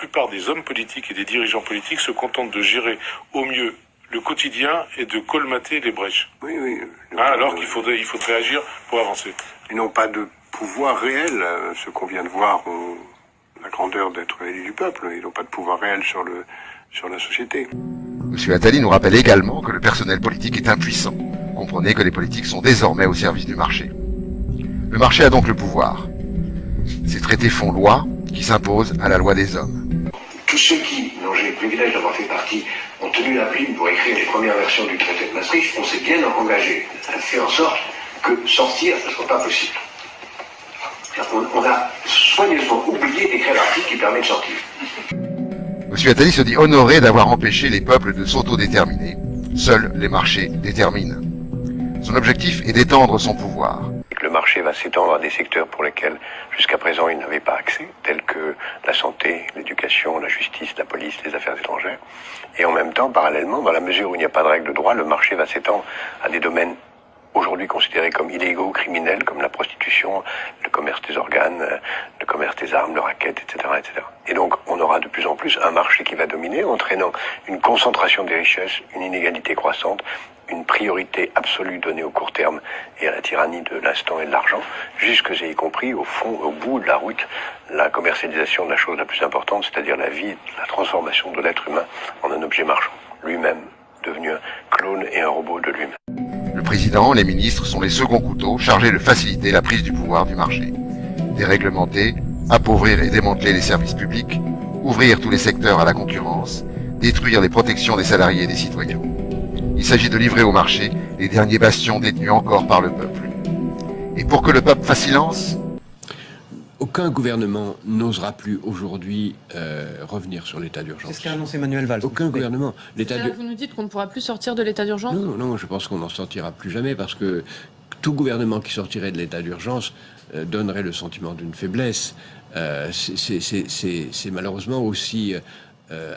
plupart des hommes politiques et des dirigeants politiques se contentent de gérer au mieux le quotidien et de colmater les brèches. Oui, oui. Alors qu'il faudrait agir pour avancer. Ils n'ont pas de pouvoir réel. Ce qu'on vient de voir ont la grandeur d'être élus du peuple. Ils n'ont pas de pouvoir réel sur la société. Monsieur Attali nous rappelle également que le personnel politique est impuissant. Comprenez que les politiques sont désormais au service du marché. Le marché a donc le pouvoir. Ces traités font loi qui s'imposent à la loi des hommes. Tous ceux qui, dont j'ai le privilège d'avoir fait partie, ont tenu la plume pour écrire les premières versions du traité de Maastricht, on s'est bien engagé à faire en sorte que sortir, ce ne soit pas possible. On a soigneusement oublié d'écrire l'article qui permet de sortir. Monsieur Attali se dit honoré d'avoir empêché les peuples de s'autodéterminer. Seuls les marchés déterminent. Son objectif est d'étendre son pouvoir. Le marché va s'étendre à des secteurs pour lesquels, jusqu'à présent, il n'avait pas accès, tels que la santé, l'éducation, la justice, la police, les affaires étrangères. Et en même temps, parallèlement, dans la mesure où il n'y a pas de règle de droit, le marché va s'étendre à des domaines aujourd'hui considérés comme illégaux, criminels, comme la prostitution, le commerce des organes, le commerce des armes, le racket, etc., etc. Et donc, on aura de plus en plus un marché qui va dominer, entraînant une concentration des richesses, une inégalité croissante, une priorité absolue donnée au court terme et à la tyrannie de l'instant et de l'argent, jusque et y compris, au fond, au bout de la route, la commercialisation de la chose la plus importante, c'est-à-dire la vie, la transformation de l'être humain en un objet marchand, lui-même devenu un clone et un robot de lui-même. Le président, les ministres sont les seconds couteaux chargés de faciliter la prise du pouvoir du marché. Déréglementer, appauvrir et démanteler les services publics, ouvrir tous les secteurs à la concurrence, détruire les protections des salariés et des citoyens. Il s'agit de livrer au marché les derniers bastions détenus encore par le peuple. Et pour que le peuple fasse silence, aucun gouvernement n'osera plus aujourd'hui revenir sur l'état d'urgence. C'est ce qu'a annoncé Manuel Valls. Aucun gouvernement. Vous nous dites qu'on ne pourra plus sortir de l'état d'urgence ? Non, je pense qu'on n'en sortira plus jamais parce que tout gouvernement qui sortirait de l'état d'urgence donnerait le sentiment d'une faiblesse. C'est malheureusement aussi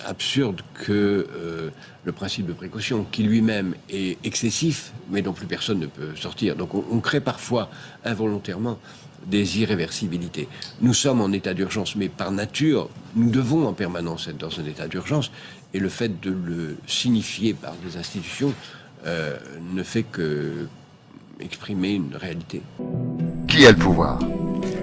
absurde que le principe de précaution, qui lui-même est excessif, mais dont plus personne ne peut sortir. Donc on crée parfois involontairement des irréversibilités. Nous sommes en état d'urgence, mais par nature, nous devons en permanence être dans un état d'urgence, et le fait de le signifier par des institutions ne fait que exprimer une réalité. Qui a le pouvoir?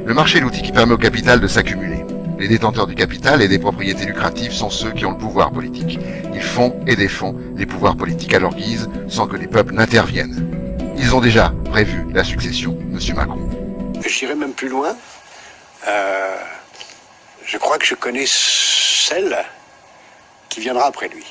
Le marché est l'outil qui permet au capital de s'accumuler. Les détenteurs du capital et des propriétés lucratives sont ceux qui ont le pouvoir politique. Ils font et défont les pouvoirs politiques à leur guise, sans que les peuples n'interviennent. Ils ont déjà prévu la succession, Monsieur Macron. J'irai même plus loin. Je crois que je connais celle qui viendra après lui.